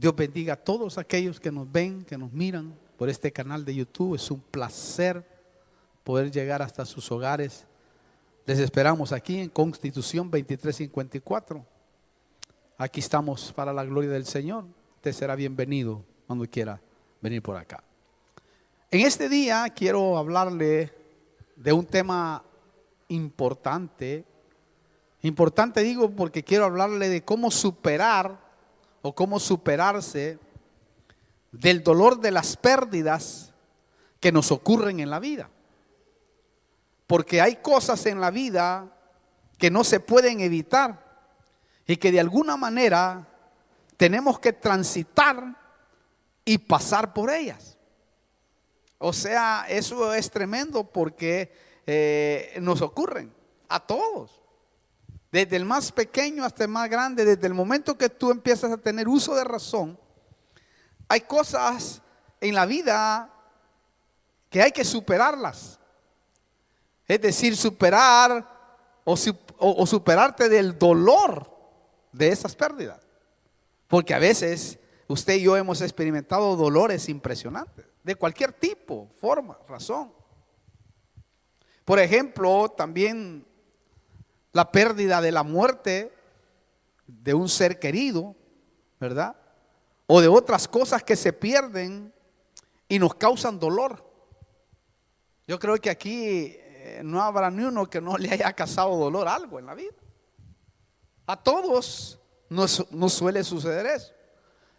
Dios bendiga a todos aquellos que nos ven, que nos miran por este canal de YouTube. Es un placer poder llegar hasta sus hogares. Les esperamos aquí en Constitución 2354. Aquí estamos para la gloria del Señor. Usted será bienvenido cuando quiera venir por acá. En este día quiero hablarle de un tema importante. Importante digo porque quiero hablarle de cómo superar o cómo superarse del dolor de las pérdidas que nos ocurren en la vida. Porque hay cosas en la vida que no se pueden evitar y que de alguna manera tenemos que transitar y pasar por ellas. O sea, eso es tremendo porque nos ocurren a todos. Desde el más pequeño hasta el más grande, desde el momento que tú empiezas a tener uso de razón, hay cosas en la vida que hay que superarlas. Es decir, superar o superarte del dolor de esas pérdidas. Porque a veces usted y yo hemos experimentado dolores impresionantes, de cualquier tipo, forma, razón. Por ejemplo, también la pérdida de la muerte de un ser querido, ¿verdad? O de otras cosas que se pierden y nos causan dolor. Yo creo que aquí no habrá ni uno que no le haya causado dolor algo en la vida. A todos nos suele suceder eso.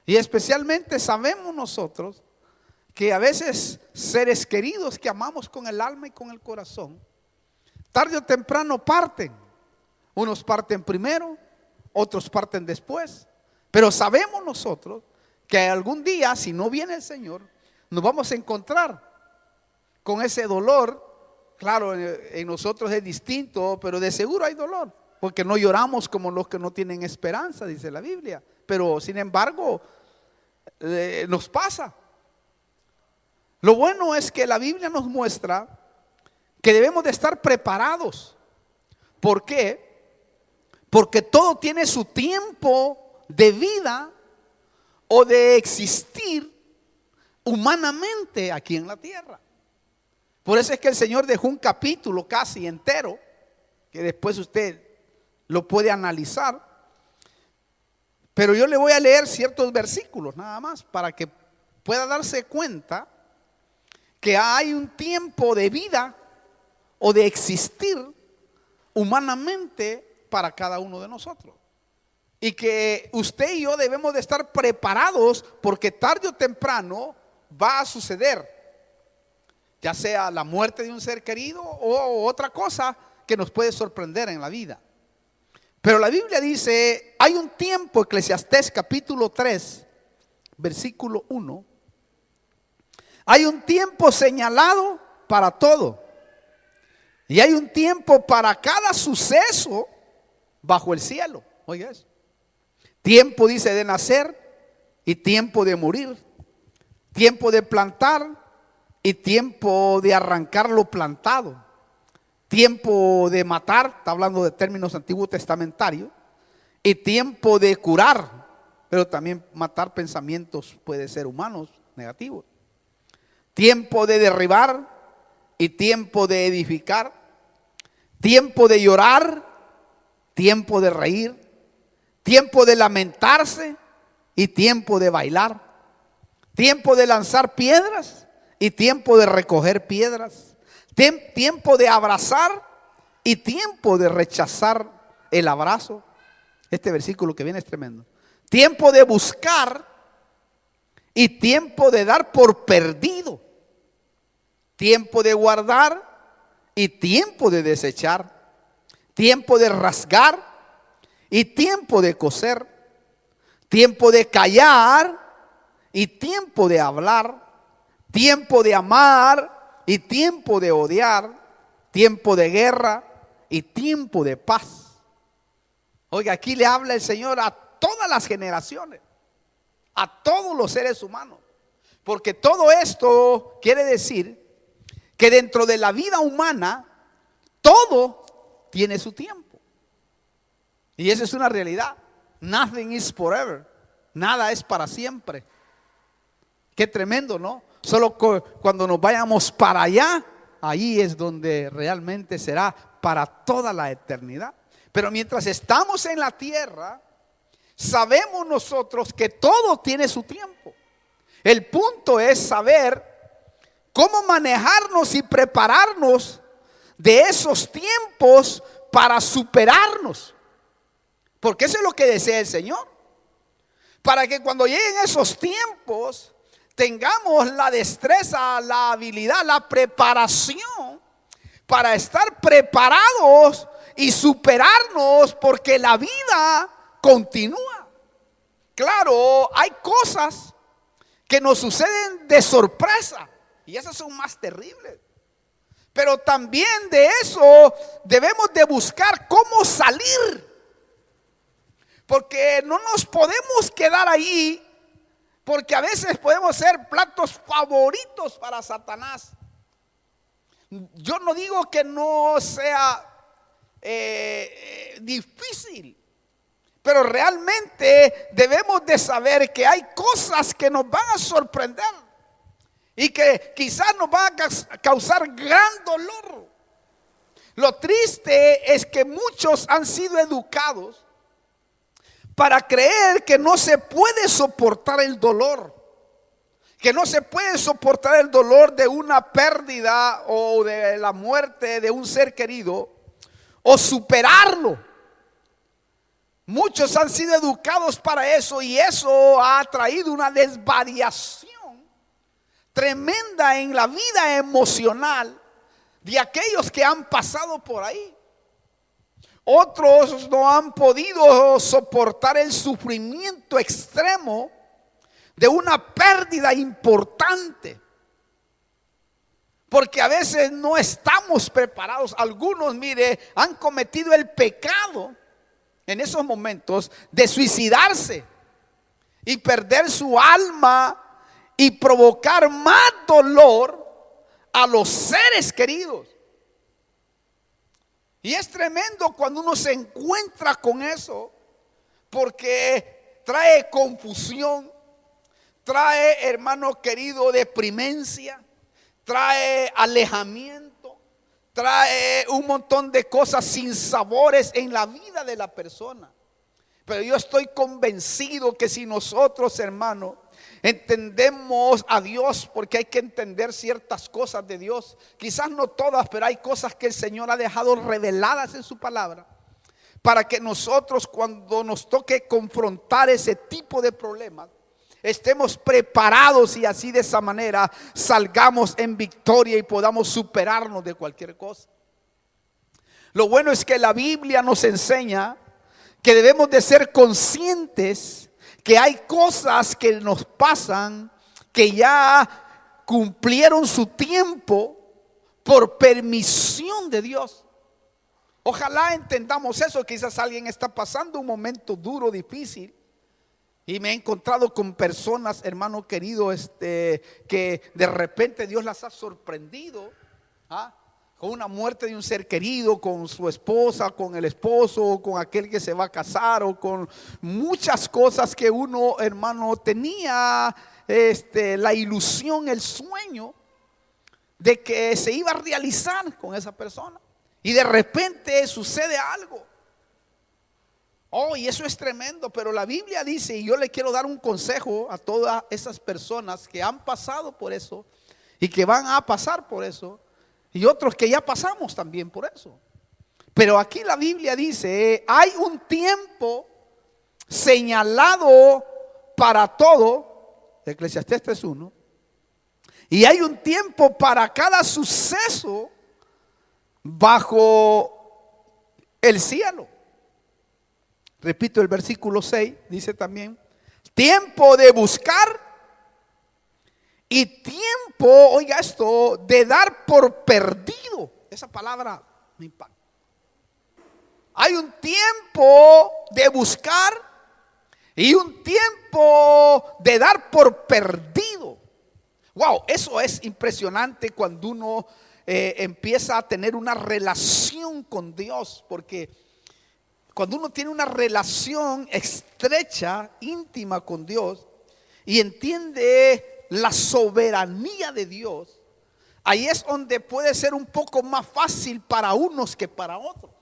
Y especialmente sabemos nosotros que a veces seres queridos que amamos con el alma y con el corazón, tarde o temprano parten. Unos parten primero, otros parten después. Pero sabemos nosotros que algún día, si no viene el Señor, nos vamos a encontrar con ese dolor. Claro, en nosotros es distinto, pero de seguro hay dolor, porque no lloramos como los que no tienen esperanza, dice la Biblia. Pero sin embargo, nos pasa. Lo bueno es que la Biblia nos muestra que debemos de estar preparados. ¿Por qué? Porque todo tiene su tiempo de vida o de existir humanamente aquí en la tierra. Por eso es que el Señor dejó un capítulo casi entero, que después usted lo puede analizar. Pero yo le voy a leer ciertos versículos nada más para que pueda darse cuenta que hay un tiempo de vida o de existir humanamente para cada uno de nosotros. Y que usted y yo debemos de estar preparados porque tarde o temprano va a suceder. Ya sea la muerte de un ser querido o otra cosa que nos puede sorprender en la vida. Pero la Biblia dice, hay un tiempo, Eclesiastés capítulo 3, versículo 1. Hay un tiempo señalado para todo. Y hay un tiempo para cada suceso bajo el cielo. Oiga eso. Tiempo dice de nacer y tiempo de morir. Tiempo de plantar y tiempo de arrancar lo plantado. Tiempo de matar, está hablando de términos antiguos testamentarios. Y tiempo de curar, pero también matar pensamientos puede ser humanos, negativos. Tiempo de derribar y tiempo de edificar. Tiempo de llorar, tiempo de reír, tiempo de lamentarse y tiempo de bailar, tiempo de lanzar piedras y tiempo de recoger piedras, tiempo de abrazar y tiempo de rechazar el abrazo. Este versículo que viene es tremendo. Tiempo de buscar y tiempo de dar por perdido, tiempo de guardar y tiempo de desechar, tiempo de rasgar y tiempo de coser, tiempo de callar y tiempo de hablar, tiempo de amar y tiempo de odiar, tiempo de guerra y tiempo de paz. Oiga, aquí le habla el Señor a todas las generaciones, a todos los seres humanos, porque todo esto quiere decir que dentro de la vida humana todo tiene su tiempo. Y esa es una realidad. Nothing is forever. Nada es para siempre. Qué tremendo, ¿no? Solo cuando nos vayamos para allá, ahí es donde realmente será para toda la eternidad. Pero mientras estamos en la tierra, sabemos nosotros que todo tiene su tiempo. El punto es saber cómo manejarnos y prepararnos de esos tiempos para superarnos. Porque eso es lo que desea el Señor. Para que cuando lleguen esos tiempos tengamos la destreza, la habilidad, la preparación para estar preparados y superarnos, porque la vida continúa. Claro, hay cosas que nos suceden de sorpresa y esas son más terribles. Pero también de eso debemos de buscar cómo salir. Porque no nos podemos quedar ahí, porque a veces podemos ser platos favoritos para Satanás. Yo no digo que no sea difícil, pero realmente debemos de saber que hay cosas que nos van a sorprender y que quizás nos van a causar gran dolor. Lo triste es que muchos han sido educados para creer que no se puede soportar el dolor, que no se puede soportar el dolor de una pérdida o de la muerte de un ser querido, o superarlo. Muchos han sido educados para eso, y eso ha traído una desvariación tremenda en la vida emocional de aquellos que han pasado por ahí. Otros no han podido soportar el sufrimiento extremo de una pérdida importante, porque a veces no estamos preparados. Algunos, mire, han cometido el pecado en esos momentos de suicidarse y perder su alma y provocar más dolor a los seres queridos. Y es tremendo cuando uno se encuentra con eso, porque trae confusión, trae, hermano querido, deprimencia, trae alejamiento, trae un montón de cosas sin sabores en la vida de la persona. Pero yo estoy convencido que si nosotros, hermano, entendemos a Dios, porque hay que entender ciertas cosas de Dios, quizás no todas, pero hay cosas que el Señor ha dejado reveladas en su palabra, para que nosotros, cuando nos toque confrontar ese tipo de problemas, estemos preparados y así de esa manera salgamos en victoria y podamos superarnos de cualquier cosa. Lo bueno es que la Biblia nos enseña que debemos de ser conscientes que hay cosas que nos pasan que ya cumplieron su tiempo por permisión de Dios. Ojalá entendamos eso. Quizás alguien está pasando un momento duro, difícil, y me he encontrado con personas, hermano querido, que de repente Dios las ha sorprendido, con una muerte de un ser querido, con su esposa, con el esposo, con aquel que se va a casar, o con muchas cosas que uno, hermano, tenía la ilusión, el sueño de que se iba a realizar con esa persona, y de repente sucede algo. Oh, y eso es tremendo. Pero la Biblia dice, y yo le quiero dar un consejo a todas esas personas que han pasado por eso y que van a pasar por eso, y otros que ya pasamos también por eso. Pero aquí la Biblia dice, hay un tiempo señalado para todo. Eclesiastés 3:1. Y hay un tiempo para cada suceso bajo el cielo. Repito, el versículo 6 dice también: tiempo de buscar y tiempo, oiga esto, de dar por perdido. Esa palabra me impacta. Hay un tiempo de buscar y un tiempo de dar por perdido. Wow, eso es impresionante cuando uno empieza a tener una relación con Dios, porque cuando uno tiene una relación estrecha, íntima con Dios y entiende la soberanía de Dios, ahí es donde puede ser un poco más fácil para unos que para otros.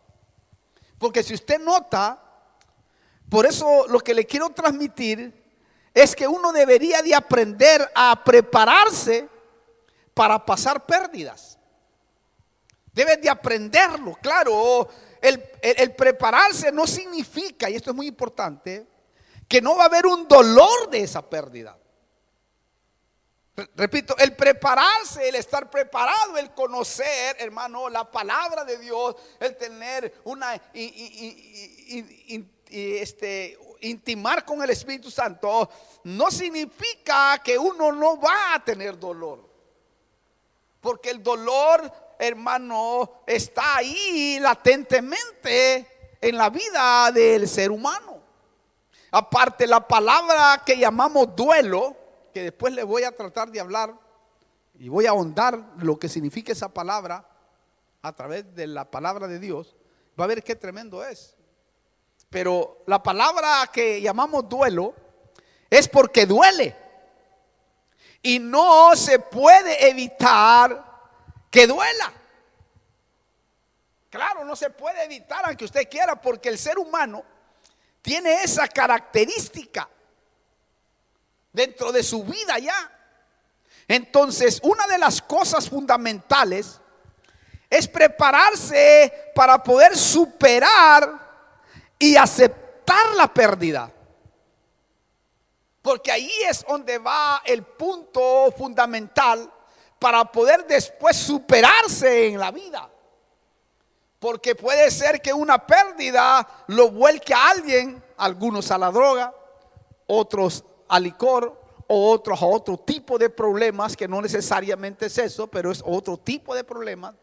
Porque si usted nota, por eso lo que le quiero transmitir es que uno debería de aprender a prepararse para pasar pérdidas. Debe de aprenderlo, claro. El prepararse no significa, y esto es muy importante, que no va a haber un dolor de esa pérdida. Repito, el prepararse, el estar preparado, el conocer, hermano, la palabra de Dios, el tener una intimar con el Espíritu Santo, no significa que uno no va a tener dolor. Porque el dolor, hermano, está ahí latentemente en la vida del ser humano. Aparte, la palabra que llamamos duelo, que después le voy a tratar de hablar y voy a ahondar lo que significa esa palabra a través de la palabra de Dios, va a ver qué tremendo es. Pero la palabra que llamamos duelo es porque duele y no se puede evitar que duela. Claro, no se puede evitar aunque usted quiera, porque el ser humano tiene esa característica dentro de su vida ya. Entonces, una de las cosas fundamentales es prepararse para poder superar y aceptar la pérdida. Porque ahí es donde va el punto fundamental para poder después superarse en la vida. Porque puede ser que una pérdida lo vuelque a alguien, algunos a la droga, otros al licor, o otros a otro tipo de problemas, que no necesariamente es eso, pero es otro tipo de problemas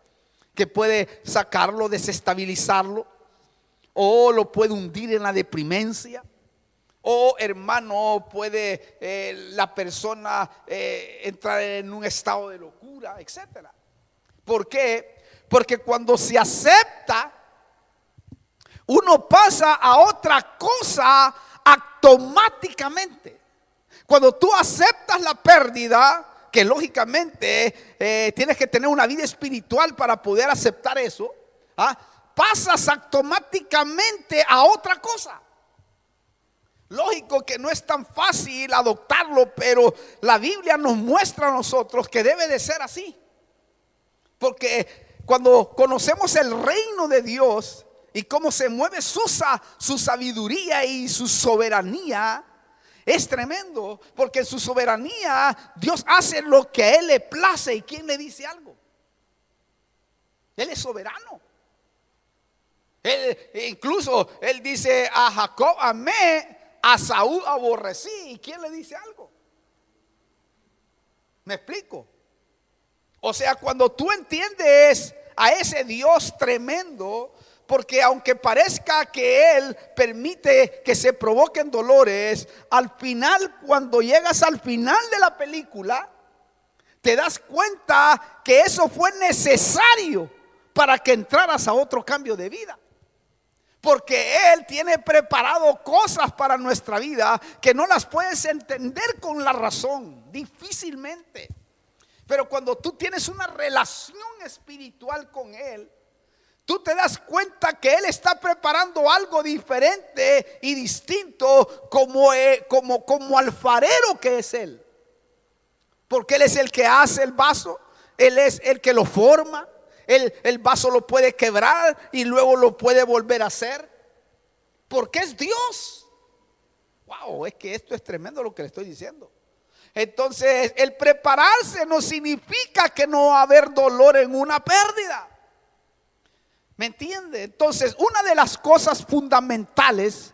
que puede sacarlo, desestabilizarlo, o lo puede hundir en la deprimencia, o hermano, puede la persona entrar en un estado de locura, etcétera. ¿Por qué? Porque cuando se acepta, uno pasa a otra cosa automáticamente. Cuando tú aceptas la pérdida, que lógicamente tienes que tener una vida espiritual para poder aceptar eso, pasas automáticamente a otra cosa. Lógico que no es tan fácil adoptarlo, pero la Biblia nos muestra a nosotros que debe de ser así. Porque cuando conocemos el reino de Dios y cómo se mueve su sabiduría y su soberanía, es tremendo. Porque en su soberanía Dios hace lo que a Él le place. ¿Y quién le dice algo? Él es soberano. Incluso Él dice: a Jacob amé, a Saúl aborrecí. ¿Y quién le dice algo? ¿Me explico? O sea, cuando tú entiendes a ese Dios tremendo, porque aunque parezca que Él permite que se provoquen dolores, al final, cuando llegas al final de la película, te das cuenta que eso fue necesario para que entraras a otro cambio de vida. Porque Él tiene preparado cosas para nuestra vida que no las puedes entender con la razón, difícilmente. Pero cuando tú tienes una relación espiritual con Él, tú te das cuenta que Él está preparando algo diferente y distinto, como alfarero que es Él. Porque Él es el que hace el vaso, Él es el que lo forma. El vaso lo puede quebrar y luego lo puede volver a hacer, porque es Dios. Wow, es que esto es tremendo lo que le estoy diciendo. Entonces, el prepararse no significa que no va a haber dolor en una pérdida. ¿Me entiende? Entonces, una de las cosas fundamentales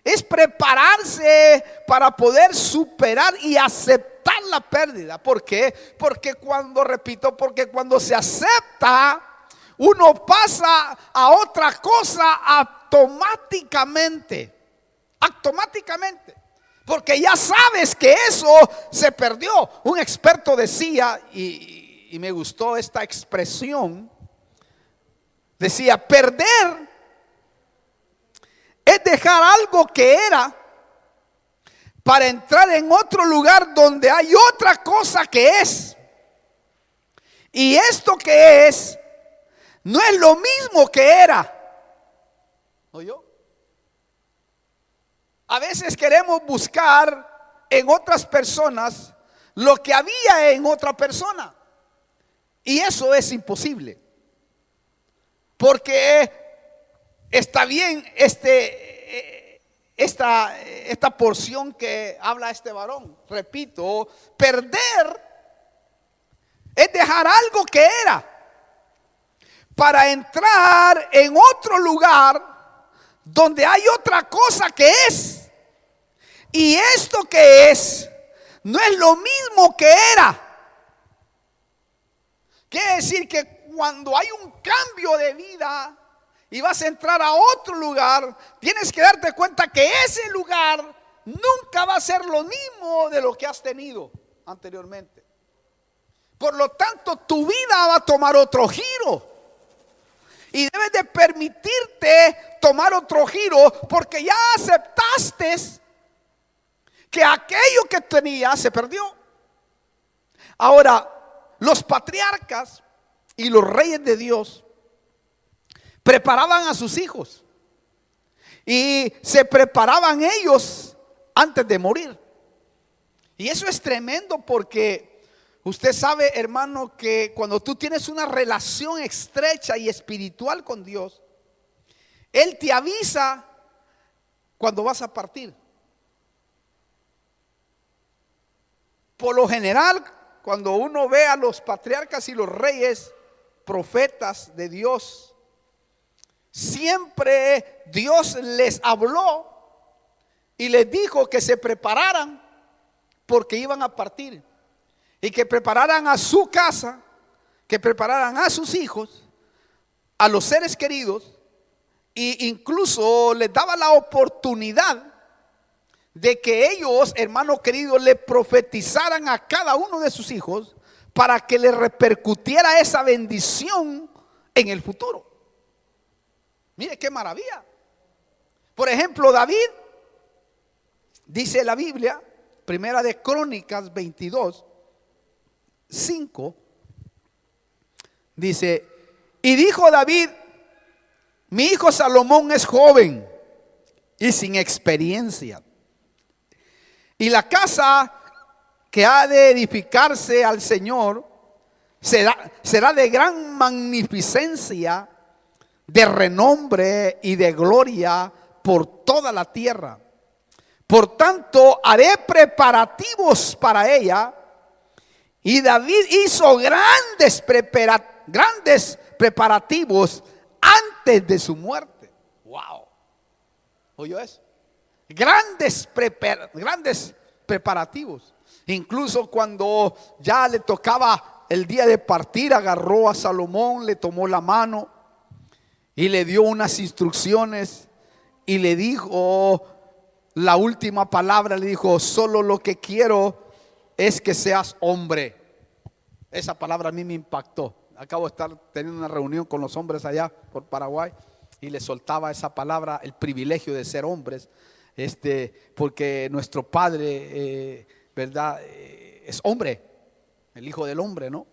es prepararse para poder superar y aceptar la pérdida. ¿Por qué? Porque cuando se acepta, uno pasa a otra cosa automáticamente. Porque ya sabes que eso se perdió. Un experto decía, y me gustó esta expresión, decía: perder dejar algo que era para entrar en otro lugar donde hay otra cosa que es. Y esto que es no es lo mismo que era. ¿Oyó? A veces queremos buscar en otras personas lo que había en otra persona. Y eso es imposible. Porque está bien esta porción que habla este varón. Repito, perder es dejar algo que era para entrar en otro lugar donde hay otra cosa que es. Y esto que es no es lo mismo que era. Quiere decir que cuando hay un cambio de vida y vas a entrar a otro lugar, tienes que darte cuenta que ese lugar nunca va a ser lo mismo de lo que has tenido anteriormente. Por lo tanto, tu vida va a tomar otro giro. Y debes de permitirte tomar otro giro, porque ya aceptaste que aquello que tenías se perdió. Ahora, los patriarcas y los reyes de Dios preparaban a sus hijos. Y se preparaban ellos antes de morir. Y eso es tremendo, porque usted sabe, hermano, que cuando tú tienes una relación estrecha y espiritual con Dios, Él te avisa cuando vas a partir. Por lo general, cuando uno ve a los patriarcas y los reyes, profetas de Dios, siempre Dios les habló y les dijo que se prepararan porque iban a partir. Y que prepararan a su casa, que prepararan a sus hijos, a los seres queridos, e incluso les daba la oportunidad de que ellos, hermano querido, le profetizaran a cada uno de sus hijos para que le repercutiera esa bendición en el futuro. Mire qué maravilla. Por ejemplo, David, dice la Biblia, Primera de Crónicas 22:5, dice: y dijo David, mi hijo Salomón es joven y sin experiencia, y la casa que ha de edificarse al Señor será de gran magnificencia, de renombre y de gloria por toda la tierra. Por tanto, haré preparativos para ella. Y David hizo grandes preparativos antes de su muerte. Wow. ¿Oyó eso? Grandes preparativos. Incluso cuando ya le tocaba el día de partir, agarró a Salomón, le tomó la mano y le dio unas instrucciones y le dijo la última palabra. Le dijo: solo lo que quiero es que seas hombre. Esa palabra a mí me impactó. Acabo de estar teniendo una reunión con los hombres allá por Paraguay y les soltaba esa palabra, el privilegio de ser hombres, porque nuestro Padre, ¿verdad? Es hombre, el Hijo del Hombre, ¿no?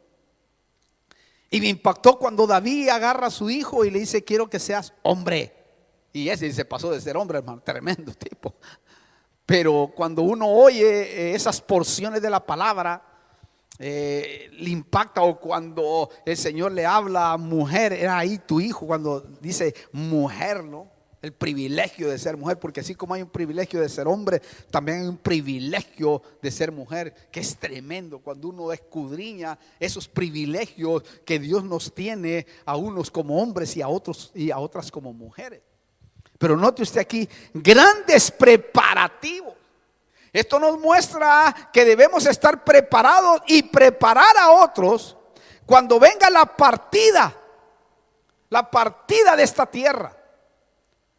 Y me impactó cuando David agarra a su hijo y le dice: quiero que seas hombre. Y ese se pasó de ser hombre, hermano, tremendo tipo. Pero cuando uno oye esas porciones de la palabra, le impacta. O cuando el Señor le habla a mujer, era ahí tu hijo, cuando dice mujer, ¿no? El privilegio de ser mujer, porque así como hay un privilegio de ser hombre, también hay un privilegio de ser mujer, que es tremendo cuando uno escudriña esos privilegios que Dios nos tiene a unos como hombres y a otros y a otras como mujeres. Pero note usted aquí, grandes preparativos. Esto nos muestra que debemos estar preparados y preparar a otros cuando venga la partida de esta tierra.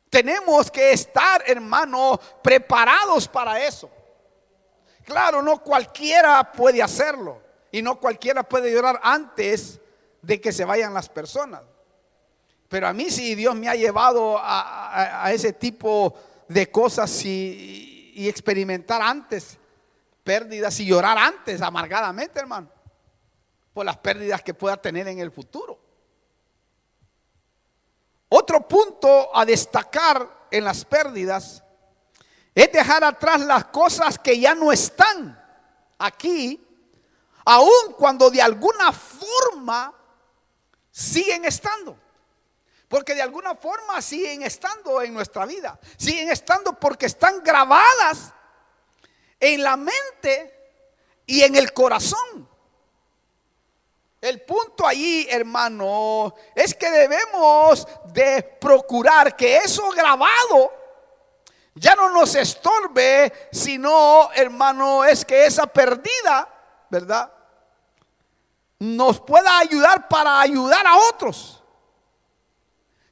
Tenemos que estar, hermano, preparados para eso. Claro, no cualquiera puede hacerlo y no cualquiera puede llorar antes de que se vayan las personas. Pero a mí sí Dios me ha llevado a ese tipo de cosas y experimentar antes pérdidas y llorar antes amargadamente, hermano, por las pérdidas que pueda tener en el futuro. Otro punto a destacar en las pérdidas es dejar atrás las cosas que ya no están aquí, aun cuando de alguna forma siguen estando. Porque de alguna forma siguen estando en nuestra vida. Siguen estando porque están grabadas en la mente y en el corazón. El punto allí, hermano, es que debemos de procurar que eso grabado ya no nos estorbe, sino, hermano, es que esa perdida, ¿verdad?, nos pueda ayudar para ayudar a otros.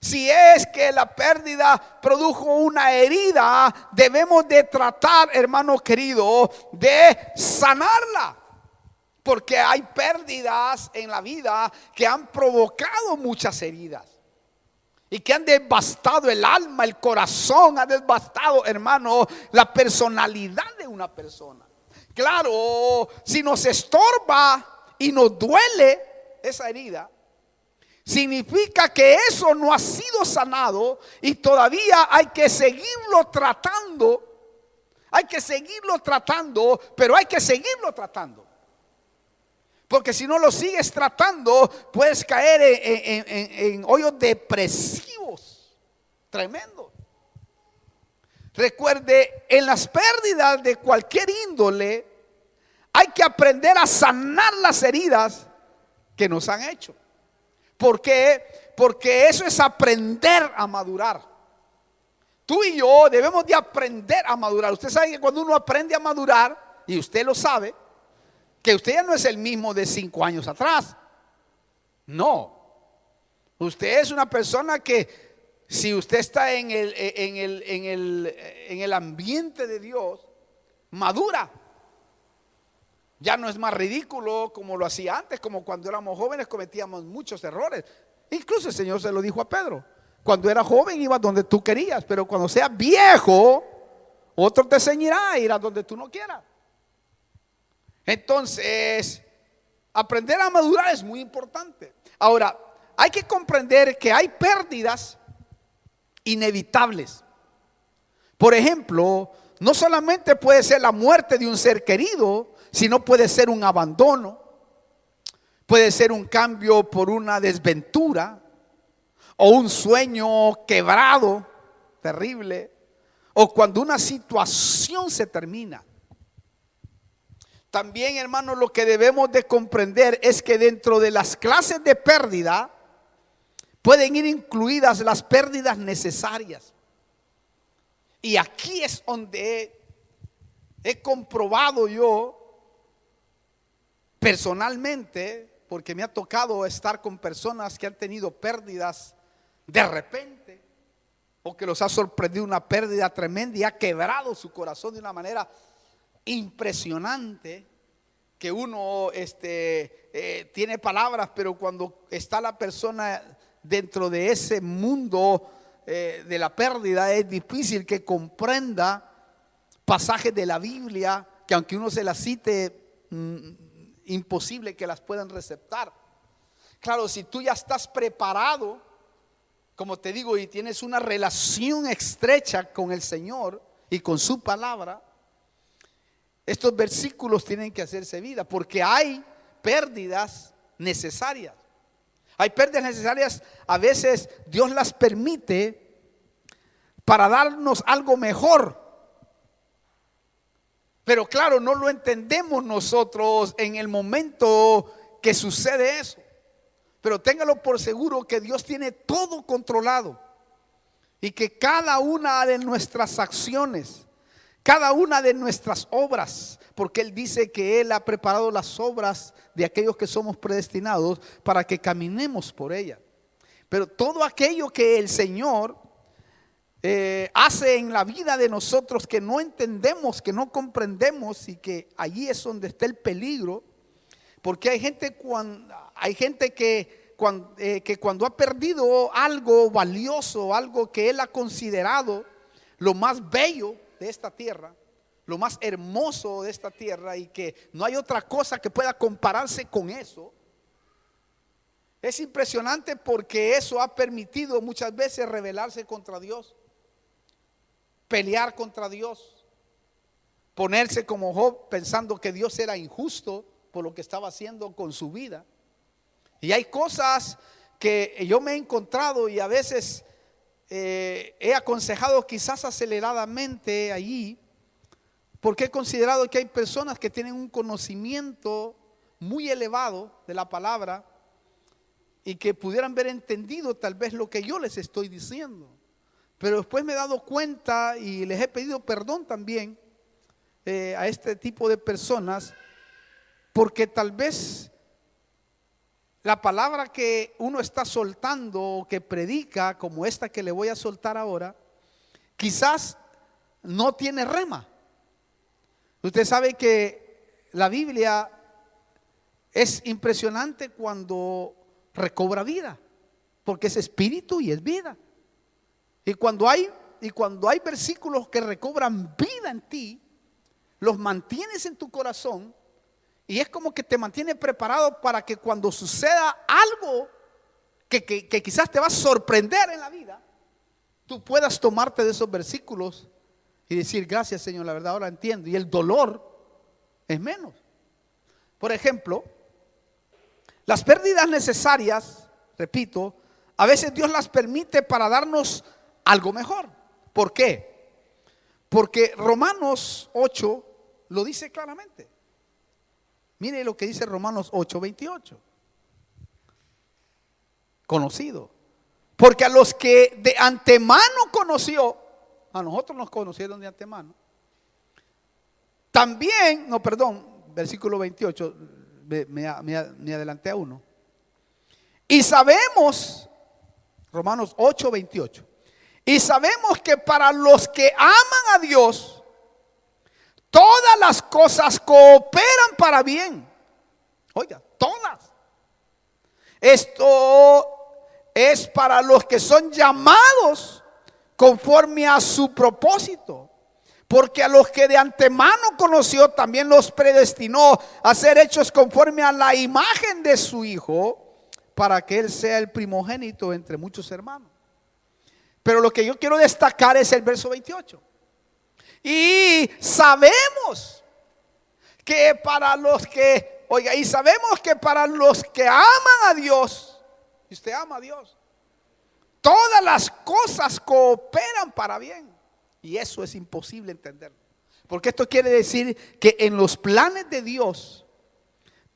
Si es que la pérdida produjo una herida, debemos de tratar, hermano querido, de sanarla. Porque hay pérdidas en la vida que han provocado muchas heridas y que han devastado el alma, el corazón, han devastado, hermano, la personalidad de una persona. Claro, si nos estorba y nos duele esa herida, significa que eso no ha sido sanado y todavía hay que seguirlo tratando. Hay que seguirlo tratando, pero hay que seguirlo tratando. Porque si no lo sigues tratando, puedes caer en hoyos depresivos tremendos. Recuerde, en las pérdidas de cualquier índole, hay que aprender a sanar las heridas que nos han hecho. ¿Por qué? Porque eso es aprender a madurar. Tú y yo debemos de aprender a madurar. Usted sabe que cuando uno aprende a madurar, y usted lo sabe, que usted ya no es el mismo de 5 años atrás. No. Usted es una persona que si usted está en el ambiente de Dios, madura. Ya no es más ridículo como lo hacía antes, como cuando éramos jóvenes cometíamos muchos errores. Incluso el Señor se lo dijo a Pedro. Cuando era joven ibas donde tú querías, pero cuando seas viejo, otro te enseñará a ir a donde tú no quieras. Entonces, aprender a madurar es muy importante. Ahora, hay que comprender que hay pérdidas inevitables. Por ejemplo, no solamente puede ser la muerte de un ser querido, sino puede ser un abandono, puede ser un cambio por una desventura o un sueño quebrado, terrible, o cuando una situación se termina. También, hermano, lo que debemos de comprender es que dentro de las clases de pérdida pueden ir incluidas las pérdidas necesarias. Y aquí es donde he comprobado yo personalmente, porque me ha tocado estar con personas que han tenido pérdidas de repente, o que los ha sorprendido una pérdida tremenda y ha quebrado su corazón de una manera impresionante, que uno tiene palabras, pero cuando está la persona dentro de ese mundo de la pérdida, es difícil que comprenda pasajes de la Biblia que aunque uno se las cite, imposible que las puedan receptar. Claro, si tú ya estás preparado, como te digo, y tienes una relación estrecha con el Señor y con su palabra, estos versículos tienen que hacerse vida, porque hay pérdidas necesarias. Hay pérdidas necesarias, a veces Dios las permite para darnos algo mejor. Pero claro, no lo entendemos nosotros en el momento que sucede eso. Pero téngalo por seguro que Dios tiene todo controlado y que cada una de nuestras acciones, cada una de nuestras obras, porque Él dice que Él ha preparado las obras de aquellos que somos predestinados para que caminemos por ellas. Pero todo aquello que el Señor hace en la vida de nosotros que no entendemos, que no comprendemos, y que allí es donde está el peligro, porque hay gente que que cuando ha perdido algo valioso, algo que él ha considerado lo más bello de esta tierra, lo más hermoso de esta tierra, y que no hay otra cosa que pueda compararse con eso, es impresionante porque eso ha permitido muchas veces rebelarse contra Dios, pelear contra Dios, ponerse como Job pensando que Dios era injusto por lo que estaba haciendo con su vida. Y hay cosas que yo me he encontrado y a veces he aconsejado quizás aceleradamente allí, porque he considerado que hay personas que tienen un conocimiento muy elevado de la palabra y que pudieran haber entendido tal vez lo que yo les estoy diciendo. Pero después me he dado cuenta y les he pedido perdón también a este tipo de personas, porque tal vez la palabra que uno está soltando o que predica, como esta que le voy a soltar ahora, quizás no tiene rema. Usted sabe que la Biblia es impresionante cuando recobra vida, porque es espíritu y es vida. Y cuando hay versículos que recobran vida en ti, los mantienes en tu corazón y es como que te mantiene preparado para que cuando suceda algo que quizás te va a sorprender en la vida, tú puedas tomarte de esos versículos y decir: gracias, Señor, la verdad ahora entiendo, y el dolor es menos. Por ejemplo, las pérdidas necesarias, repito, a veces Dios las permite para darnos algo mejor. ¿Por qué? Porque Romanos 8 lo dice claramente. Mire lo que dice Romanos 8:28. Conocido. Porque a los que de antemano conoció, a nosotros nos conocieron de antemano. También, no, perdón, versículo 28, me adelanté a uno. Y sabemos, Romanos 8:28. Y sabemos que para los que aman a Dios, todas las cosas cooperan para bien. Oiga, todas. Esto es para los que son llamados conforme a su propósito. Porque a los que de antemano conoció, también los predestinó a ser hechos conforme a la imagen de su Hijo, para que Él sea el primogénito entre muchos hermanos. Pero lo que yo quiero destacar es el verso 28. Y sabemos que para los que, oiga, y sabemos que para los que aman a Dios, y usted ama a Dios, todas las cosas cooperan para bien. Y eso es imposible entenderlo, porque esto quiere decir que en los planes de Dios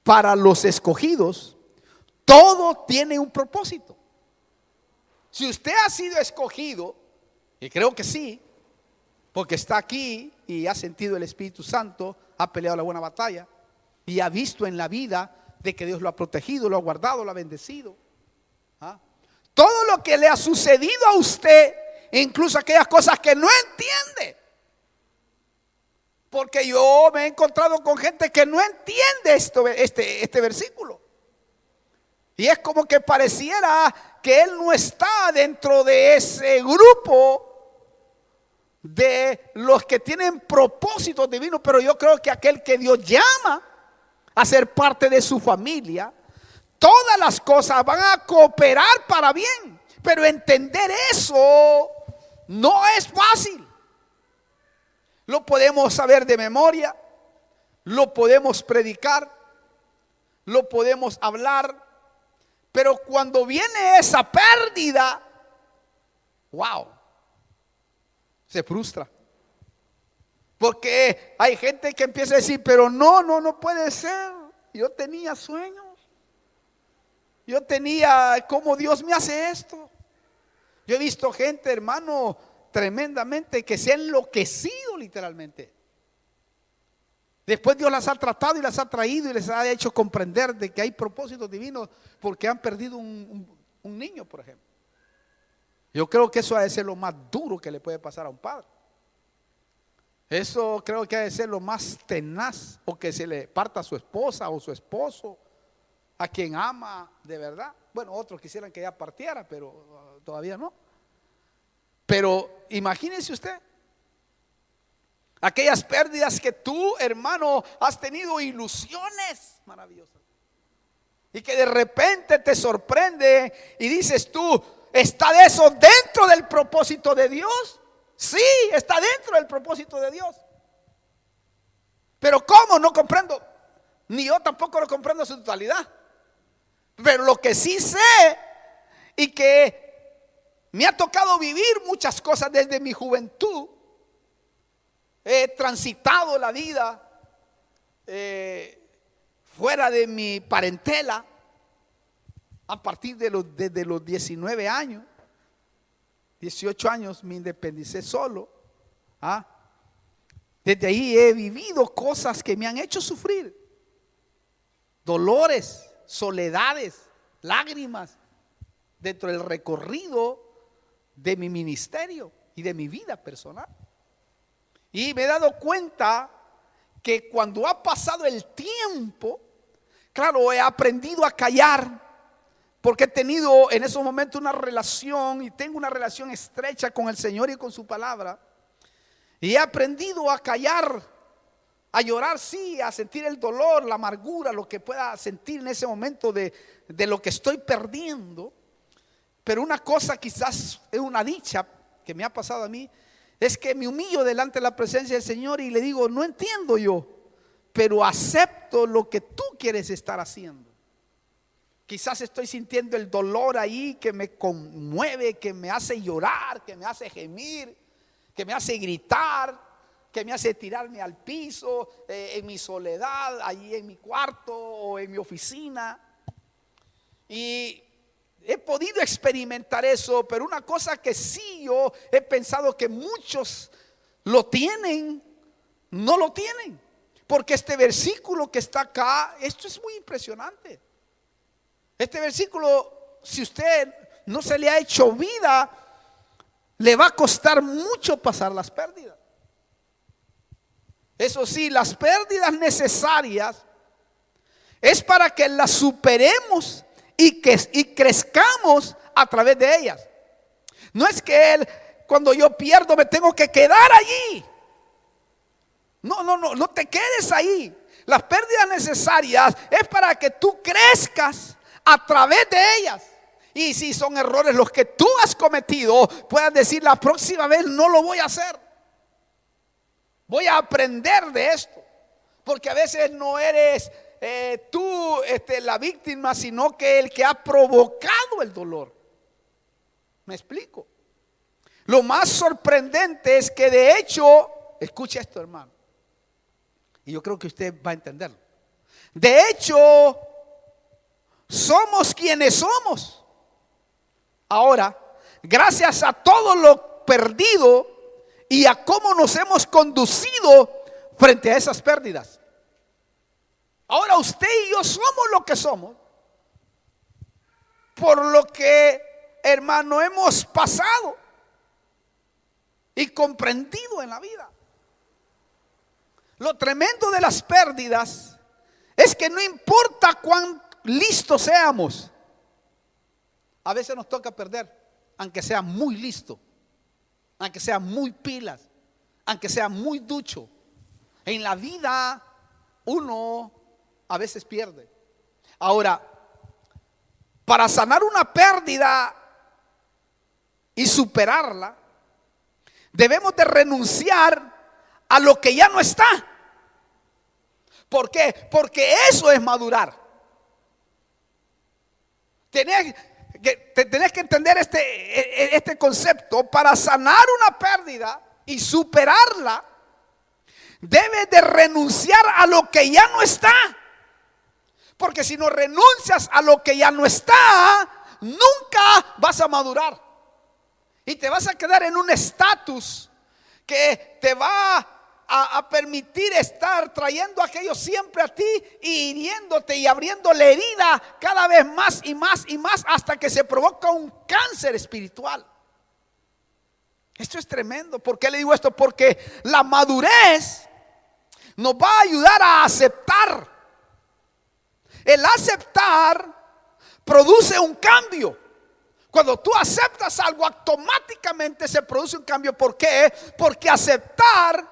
para los escogidos, todo tiene un propósito. Si usted ha sido escogido, y creo que sí, porque está aquí y ha sentido el Espíritu Santo, ha peleado la buena batalla y ha visto en la vida de que Dios lo ha protegido, lo ha guardado, lo ha bendecido. Todo lo que le ha sucedido a usted, incluso aquellas cosas que no entiende, porque yo me he encontrado con gente que no entiende este versículo, y es como que pareciera que él no está dentro de ese grupo de los que tienen propósitos divinos. Pero yo creo que aquel que Dios llama a ser parte de su familia, todas las cosas van a cooperar para bien. Pero entender eso no es fácil. Lo podemos saber de memoria, lo podemos predicar, lo podemos hablar, pero cuando viene esa pérdida, wow, se frustra. Porque hay gente que empieza a decir: pero no puede ser. Yo tenía sueños. Yo tenía, ¿cómo Dios me hace esto? Yo he visto gente, hermano, tremendamente que se ha enloquecido literalmente. Después Dios las ha tratado y las ha traído y les ha hecho comprender de que hay propósitos divinos, porque han perdido un niño, por ejemplo. Yo creo que eso ha de ser lo más duro que le puede pasar a un padre. Eso creo que ha de ser lo más tenaz, o que se le parta a su esposa o su esposo. a quien ama de verdad. Bueno, otros quisieran que ya partiera, pero todavía no. Pero imagínese usted aquellas pérdidas que tú, hermano, has tenido ilusiones maravillosas y que de repente te sorprende y dices tú, ¿está de eso dentro del propósito de Dios? Sí, está dentro del propósito de Dios. Pero ¿cómo? No comprendo. Ni yo tampoco lo comprendo en su totalidad. Pero lo que sí sé y que me ha tocado vivir muchas cosas desde mi juventud. He transitado la vida fuera de mi parentela a partir desde los 19 años, 18 años me independicé solo. Desde ahí he vivido cosas que me han hecho sufrir, dolores, soledades, lágrimas, dentro del recorrido de mi ministerio y de mi vida personal. Y me he dado cuenta que cuando ha pasado el tiempo, claro, he aprendido a callar, porque he tenido en esos momentos una relación y tengo una relación estrecha con el Señor y con su palabra. Y he aprendido a callar, a llorar, sí, a sentir el dolor, la amargura, lo que pueda sentir en ese momento de lo que estoy perdiendo. Pero una cosa quizás es una dicha que me ha pasado a mí, es que me humillo delante de la presencia del Señor y le digo, no entiendo yo, pero acepto lo que tú quieres estar haciendo. Quizás estoy sintiendo el dolor ahí que me conmueve, que me hace llorar, que me hace gemir, que me hace gritar, que me hace tirarme al piso, en mi soledad, allí en mi cuarto o en mi oficina. Y he podido experimentar eso, pero una cosa que sí yo he pensado que muchos lo tienen, no lo tienen. Porque este versículo que está acá, esto es muy impresionante. Este versículo, si usted no se le ha hecho vida, le va a costar mucho pasar las pérdidas. Eso sí, las pérdidas necesarias es para que las superemos y crezcamos a través de ellas. No es que cuando yo pierdo me tengo que quedar allí. No te quedes ahí. Las pérdidas necesarias es para que tú crezcas a través de ellas. Y si son errores los que tú has cometido, puedas decir, la próxima vez no lo voy a hacer. Voy a aprender de esto. Porque a veces no eres tú la víctima, sino que el que ha provocado el dolor. ¿Me explico? Lo más sorprendente es que de hecho, escucha esto, hermano, y yo creo que usted va a entenderlo. De hecho, somos quienes somos. Ahora, gracias a todo lo perdido y a cómo nos hemos conducido frente a esas pérdidas. Ahora usted y yo somos lo que somos por lo que, hermano, hemos pasado y comprendido en la vida. Lo tremendo de las pérdidas es que no importa cuán listos seamos, a veces nos toca perder, aunque sea muy listo, aunque sea muy pilas, aunque sea muy ducho. En la vida uno a veces pierde. Ahora, para sanar una pérdida y superarla, debemos de renunciar a lo que ya no está. ¿Por qué? Porque eso es madurar. Tenés que entender este concepto. Para sanar una pérdida y superarla, debes de renunciar a lo que ya no está. Porque si no renuncias a lo que ya no está, nunca vas a madurar. Y te vas a quedar en un estatus que te va a permitir estar trayendo aquello siempre a ti y hiriéndote y abriendo la herida cada vez más y más y más hasta que se provoca un cáncer espiritual. Esto es tremendo. ¿Por qué le digo esto? Porque la madurez nos va a ayudar a aceptar El aceptar produce un cambio. Cuando tú aceptas algo, automáticamente se produce un cambio. ¿Por qué? Porque aceptar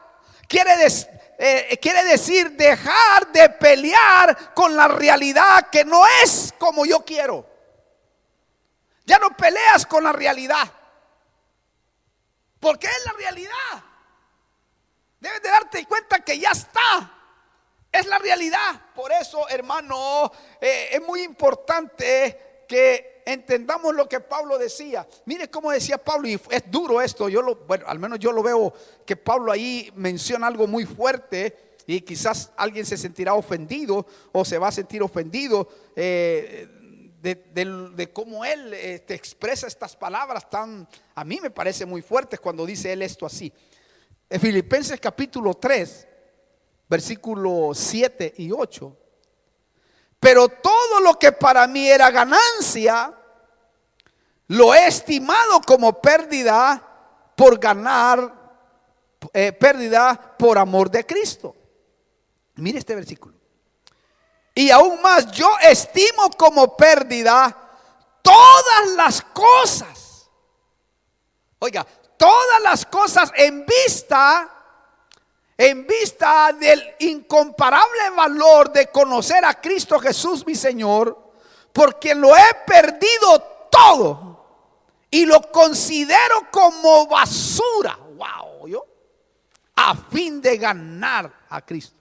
quiere decir dejar de pelear con la realidad que no es como yo quiero. Ya no peleas con la realidad, porque es la realidad. Debes de darte cuenta que ya está. Es la realidad. Por eso, hermano, es muy importante que entendamos lo que Pablo decía. Mire cómo decía Pablo, y es duro esto. Bueno, al menos yo lo veo que Pablo ahí menciona algo muy fuerte, y quizás alguien se sentirá ofendido o se va a sentir ofendido de cómo él te expresa estas palabras tan, a mí me parece muy fuertes cuando dice él esto así. En Filipenses capítulo 3, versículos 7 y 8. Pero todo lo que para mí era ganancia, lo he estimado como pérdida por ganar, pérdida por amor de Cristo. Mire este versículo. Y aún más, yo estimo como pérdida todas las cosas. Oiga, todas las cosas en vista del incomparable valor de conocer a Cristo Jesús mi Señor, porque lo he perdido todo y lo considero como basura. Wow, yo, a fin de ganar a Cristo.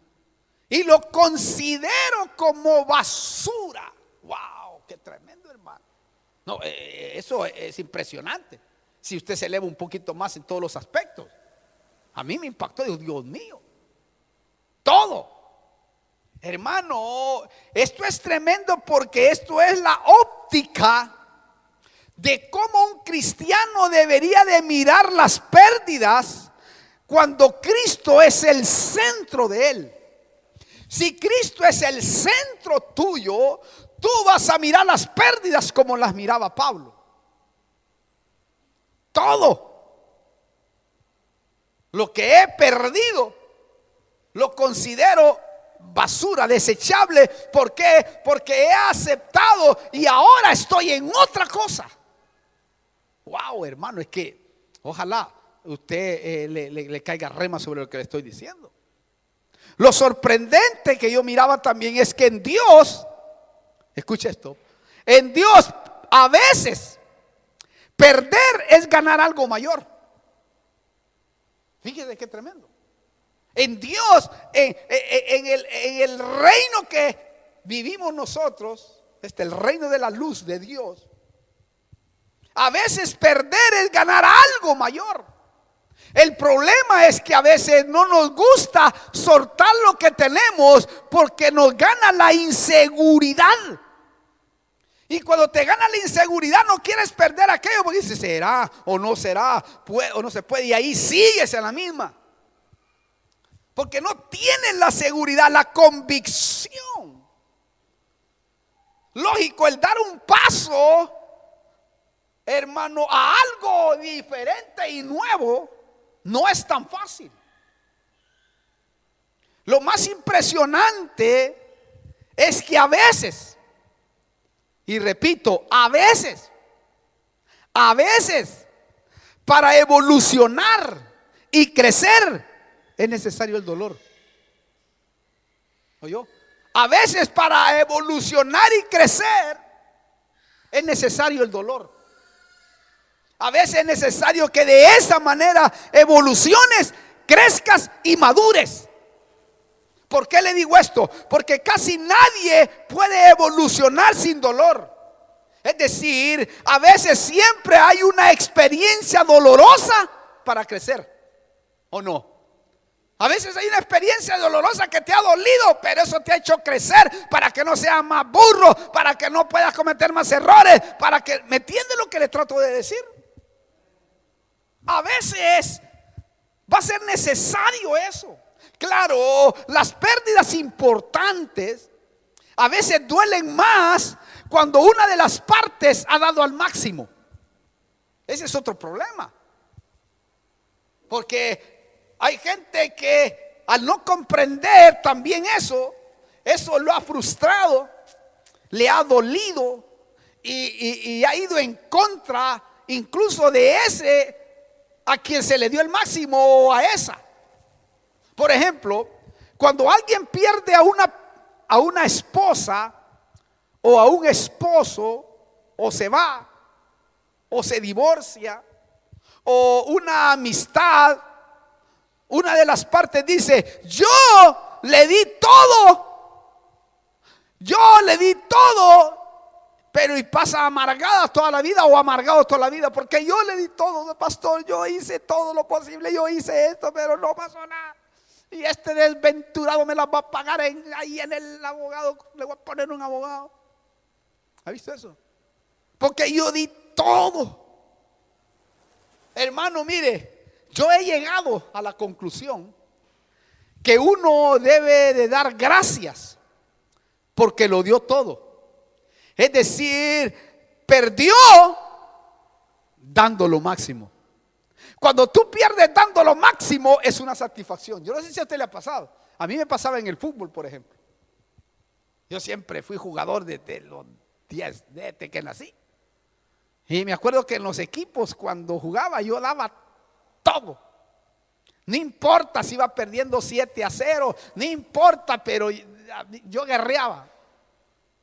Y lo considero como basura. Wow, qué tremendo, hermano. No, eso es impresionante. Si usted se eleva un poquito más en todos los aspectos. A mí me impactó, Dios mío, todo. Hermano, esto es tremendo, porque esto es la óptica de cómo un cristiano debería de mirar las pérdidas cuando Cristo es el centro de él. Si Cristo es el centro tuyo, tú vas a mirar las pérdidas como las miraba Pablo. Todo lo que he perdido lo considero basura, desechable. ¿Por qué? Porque he aceptado y ahora estoy en otra cosa. Wow, hermano, es que ojalá usted le caiga rema sobre lo que le estoy diciendo. Lo sorprendente que yo miraba también es que en Dios, escucha esto, en Dios a veces perder es ganar algo mayor. Fíjese qué tremendo. En Dios, en el reino que vivimos nosotros, el reino de la luz de Dios, a veces perder es ganar algo mayor. El problema es que a veces no nos gusta soltar lo que tenemos porque nos gana la inseguridad. Y cuando te gana la inseguridad no quieres perder aquello, porque dices, será o no será, puede o no se puede, y ahí sigues en la misma. Porque no tienes la seguridad, la convicción. Lógico, el dar un paso, hermano, a algo diferente y nuevo no es tan fácil. Lo más impresionante es que a veces, y repito, a veces, para evolucionar y crecer es necesario el dolor. ¿Oyó? A veces para evolucionar y crecer es necesario el dolor. A veces es necesario que de esa manera evoluciones, crezcas y madures. ¿Por qué le digo esto? Porque casi nadie puede evolucionar sin dolor. Es decir, a veces siempre hay una experiencia dolorosa para crecer, ¿o no? A veces hay una experiencia dolorosa que te ha dolido, pero eso te ha hecho crecer para que no seas más burro, para que no puedas cometer más errores, para que, ¿me entiende lo que le trato de decir? A veces va a ser necesario eso. Claro, las pérdidas importantes a veces duelen más cuando una de las partes ha dado al máximo. Ese es otro problema. Porque hay gente que al no comprender también eso lo ha frustrado le ha dolido y ha ido en contra incluso de ese a quien se le dio el máximo o a esa. Por ejemplo, cuando alguien pierde a una esposa o a un esposo, o se va, o se divorcia, o una amistad, una de las partes dice: yo le di todo, pero y pasa amargada toda la vida o amargado toda la vida, porque yo le di todo, pastor, yo hice todo lo posible, yo hice esto, pero no pasó nada. Y este desventurado me las va a pagar ahí en el abogado, le voy a poner un abogado. ¿Ha visto eso? Porque yo di todo. Hermano, mire, yo he llegado a la conclusión que uno debe de dar gracias porque lo dio todo. Es decir, perdió dando lo máximo. Cuando tú pierdes dando lo máximo es una satisfacción. Yo no sé si a usted le ha pasado. A mí me pasaba en el fútbol, por ejemplo. Yo siempre fui jugador desde los 10, desde que nací. Y me acuerdo que en los equipos cuando jugaba yo daba todo. No importa si iba perdiendo 7-0, no importa, pero yo guerreaba.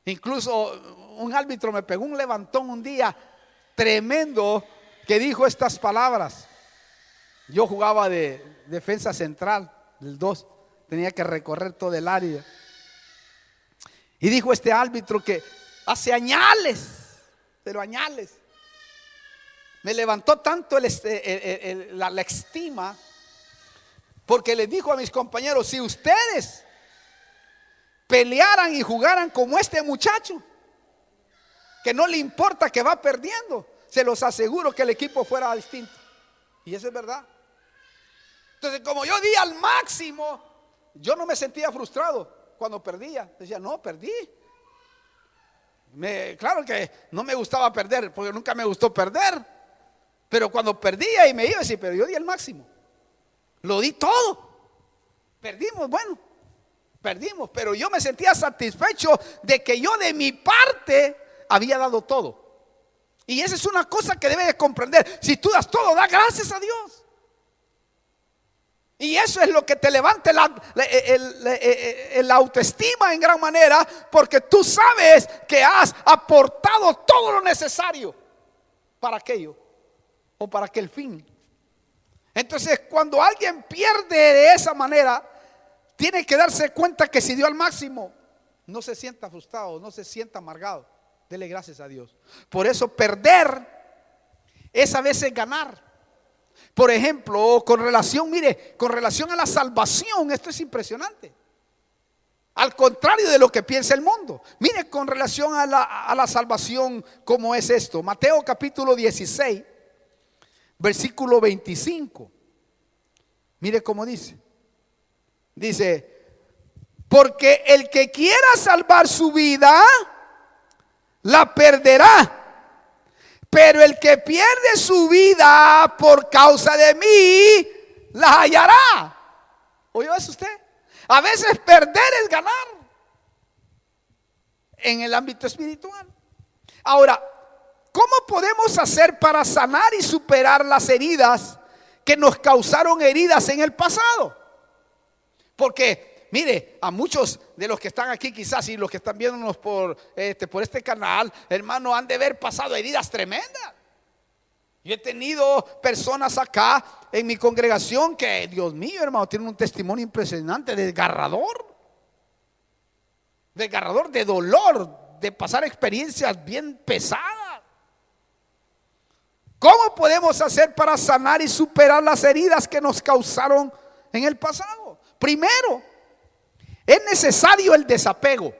Incluso un árbitro me pegó un levantón un día tremendo que dijo estas palabras. Yo jugaba de defensa central, del 2, tenía que recorrer todo el área. Y dijo este árbitro que hace añales, pero añales, me levantó tanto la estima, porque les dijo a mis compañeros: si ustedes pelearan y jugaran como este muchacho, que no le importa que va perdiendo, se los aseguro que el equipo fuera distinto. Y eso es verdad. Entonces, como yo di al máximo, yo no me sentía frustrado cuando perdía. Decía: no, perdí. Claro que no me gustaba perder, porque nunca me gustó perder. Pero cuando perdía y me iba a decir: pero yo di el máximo, lo di todo. Perdimos, bueno, perdimos, pero yo me sentía satisfecho de que yo de mi parte había dado todo. Y esa es una cosa que debes de comprender. Si tú das todo, da gracias a Dios. Y eso es lo que te levanta la autoestima en gran manera, porque tú sabes que has aportado todo lo necesario para aquello o para aquel fin. Entonces, cuando alguien pierde de esa manera, tiene que darse cuenta que si dio al máximo, no se sienta frustrado, no se sienta amargado. Dele gracias a Dios. Por eso perder es a veces ganar. Por ejemplo, con relación a la salvación, esto es impresionante. Al contrario de lo que piensa el mundo. Mire, con relación a la salvación, ¿cómo es esto? Mateo capítulo 16, versículo 25. Mire cómo dice. Dice: porque el que quiera salvar su vida, la perderá. Pero el que pierde su vida por causa de mí, la hallará. ¿Oyó eso usted? A veces perder es ganar en el ámbito espiritual. Ahora, ¿cómo podemos hacer para sanar y superar las heridas que nos causaron heridas en el pasado? Porque mire, a muchos de los que están aquí quizás y los que están viéndonos por este canal, hermano, han de haber pasado heridas tremendas. Yo he tenido personas acá en mi congregación que, Dios mío, hermano, tienen un testimonio impresionante, desgarrador de dolor, de pasar experiencias bien pesadas. ¿Cómo podemos hacer para sanar y superar las heridas que nos causaron en el pasado? Primero, es necesario el desapego.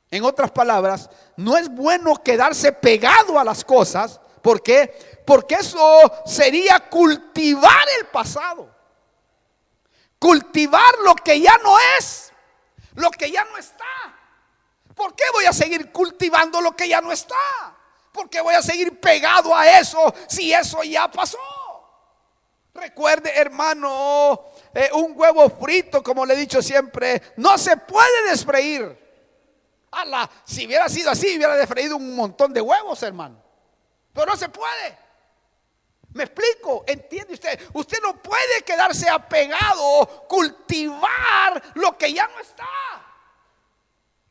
En otras palabras, no es bueno quedarse pegado a las cosas. ¿Por qué? Porque eso sería cultivar el pasado. Cultivar lo que ya no es, lo que ya no está. ¿Por qué voy a seguir cultivando lo que ya no está? ¿Por qué voy a seguir pegado a eso si eso ya pasó? Recuerde, hermano, un huevo frito, como le he dicho siempre, no se puede desfreír. Si hubiera sido así, hubiera freído un montón de huevos, hermano. Pero no se puede. ¿Me explico? ¿Entiende usted? Usted no puede quedarse apegado, cultivar lo que ya no está.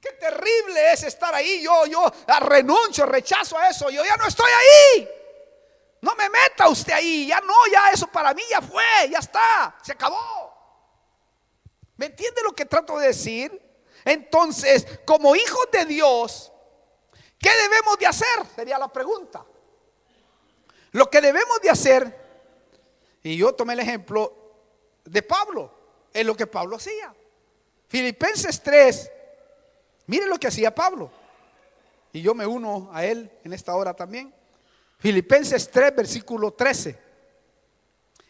Qué terrible es estar ahí. Yo renuncio, rechazo a eso. Yo ya no estoy ahí. No me meta usted ahí. Ya no, ya eso para mí ya fue, ya está, se acabó. ¿Me entiende lo que trato de decir? Entonces, como hijos de Dios, ¿qué debemos de hacer? Sería la pregunta. Lo que debemos de hacer, y yo tomé el ejemplo de Pablo, es lo que Pablo hacía. Filipenses 3, mire lo que hacía Pablo. Y yo me uno a él en esta hora también. Filipenses 3, versículo 13.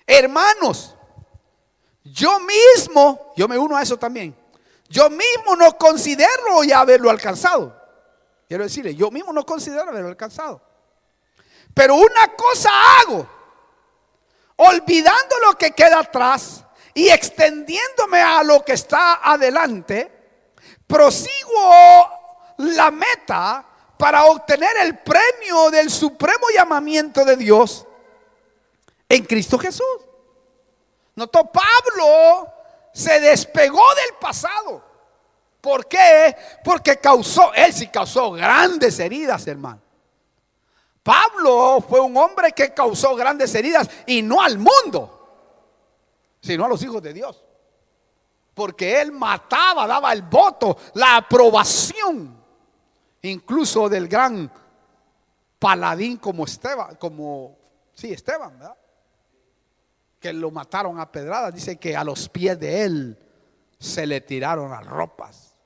Hermanos, yo me uno a eso también. Yo mismo no considero ya haberlo alcanzado. Quiero decirle, yo mismo no considero haberlo alcanzado. Pero una cosa hago, olvidando lo que queda atrás y extendiéndome a lo que está adelante, prosigo la meta para obtener el premio del supremo llamamiento de Dios en Cristo Jesús. Notó, Pablo se despegó del pasado. ¿Por qué? Porque él sí causó grandes heridas, hermano. Pablo fue un hombre que causó grandes heridas, y no al mundo, sino a los hijos de Dios. Porque él mataba, daba el voto, la aprobación, incluso del gran paladín como Esteban, Esteban, ¿verdad? Que lo mataron a pedradas. Dice que a los pies de él se le tiraron las ropas.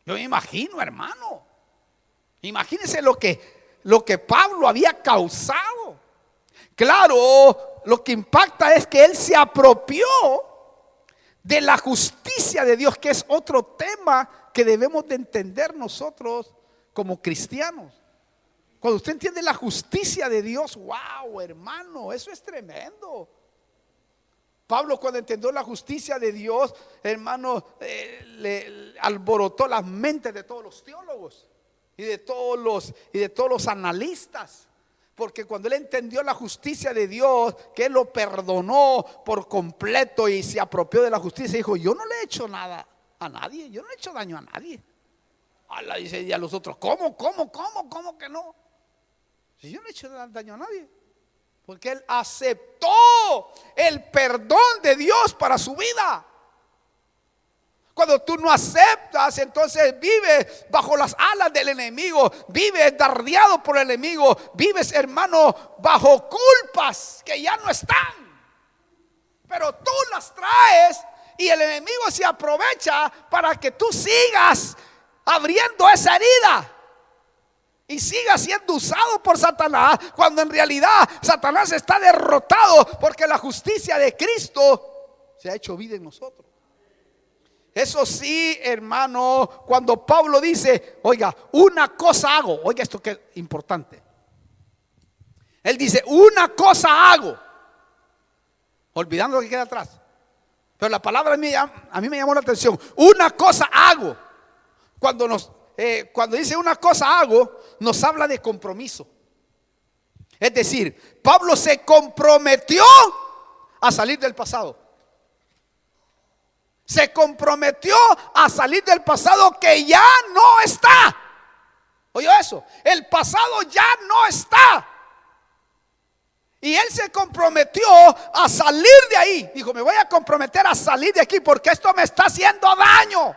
Yo me imagino, hermano, imagínense lo que Pablo había causado. Claro, lo que impacta es que él se apropió de la justicia de Dios, que es otro tema que debemos de entender nosotros como cristianos. Cuando usted entiende la justicia de Dios, wow, hermano, eso es tremendo. Pablo, cuando entendió la justicia de Dios, hermano, le alborotó las mentes de todos los teólogos y de todos los analistas. Porque cuando él entendió la justicia de Dios, que él lo perdonó por completo y se apropió de la justicia, dijo: yo no le he hecho nada a nadie, yo no le he hecho daño a nadie. Allah, dice, y a los otros: ¿cómo que no? Si yo no le he hecho daño a nadie. Porque él aceptó el perdón de Dios para su vida. Cuando tú no aceptas, entonces vives bajo las alas del enemigo, vives dardeado por el enemigo, vives, hermano, bajo culpas que ya no están, pero tú las traes, y el enemigo se aprovecha para que tú sigas abriendo esa herida y siga siendo usado por Satanás, cuando en realidad Satanás está derrotado, porque la justicia de Cristo se ha hecho vida en nosotros. Eso sí, hermano, cuando Pablo dice: oiga, una cosa hago. Oiga esto que es importante. Él dice: una cosa hago, olvidando lo que queda atrás. Pero la palabra a mí me llamó la atención. Una cosa hago. Cuando dice una cosa hago, nos habla de compromiso. Es decir, Pablo se comprometió a salir del pasado. Se comprometió a salir del pasado que ya no está. ¿Oyó eso? El pasado ya no está. Y él se comprometió a salir de ahí. Dijo: me voy a comprometer a salir de aquí, porque esto me está haciendo daño.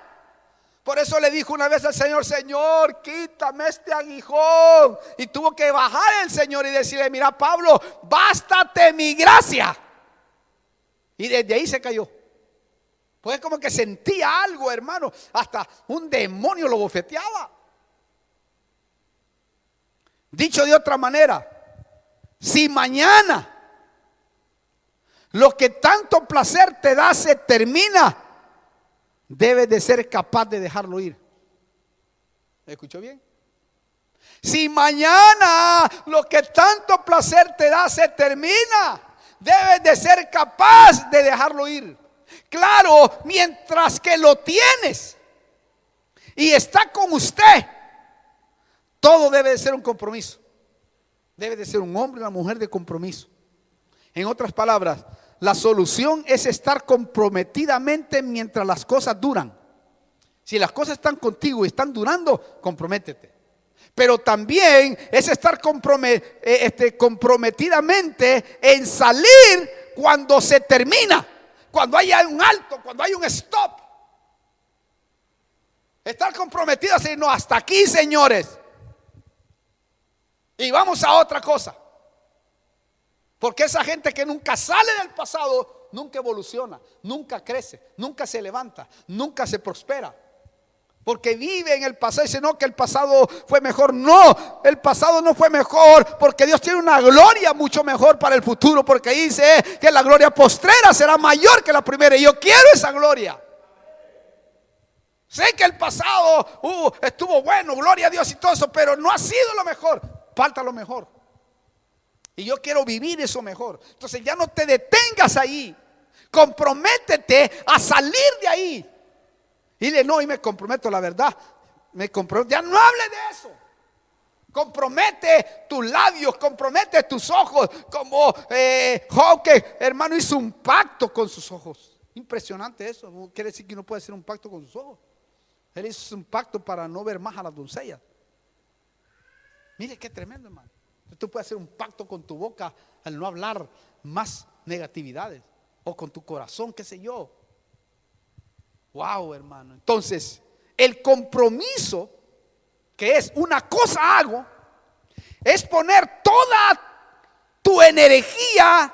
Por eso le dijo una vez al Señor: Señor, quítame este aguijón. Y tuvo que bajar el Señor y decirle: mira, Pablo, bástate mi gracia. Y desde ahí se cayó. Pues como que sentía algo, hermano. Hasta un demonio lo bofeteaba. Dicho de otra manera, si mañana lo que tanto placer te da se termina, debes de ser capaz de dejarlo ir. ¿Me escuchó bien? Si mañana lo que tanto placer te da se termina, debes de ser capaz de dejarlo ir. Claro, mientras que lo tienes. y está con usted, todo debe de ser un compromiso. Debe de ser un hombre y una mujer de compromiso. En otras palabras, la solución es estar comprometidamente mientras las cosas duran. Si las cosas están contigo y están durando, comprométete. Pero también es estar comprometidamente en salir cuando se termina, cuando haya un alto, cuando hay un stop. Estar comprometido a decir, no, hasta aquí, señores. Y vamos a otra cosa. Porque esa gente que nunca sale del pasado, nunca evoluciona, nunca crece, nunca se levanta, nunca se prospera. Porque vive en el pasado y dice, no, que el pasado fue mejor. No, el pasado no fue mejor, porque Dios tiene una gloria mucho mejor para el futuro. Porque dice que la gloria postrera será mayor que la primera, y yo quiero esa gloria. Sé que el pasado estuvo bueno, gloria a Dios y todo eso, pero no ha sido lo mejor, falta lo mejor. Y yo quiero vivir eso mejor. Entonces ya no te detengas ahí, comprométete a salir de ahí. Y dile, no, y me comprometo, la verdad, me comprometo, ya no hable de eso. Compromete tus labios, compromete tus ojos, como Job, que hermano hizo un pacto con sus ojos. Impresionante eso. No quiere decir que uno puede hacer un pacto con sus ojos. Él hizo un pacto para no ver más a las doncellas. Mire qué tremendo, hermano. Tú puedes hacer un pacto con tu boca al no hablar más negatividades, o con tu corazón, qué sé yo. Wow, hermano. Entonces, el compromiso, que es una cosa hago, es poner toda tu energía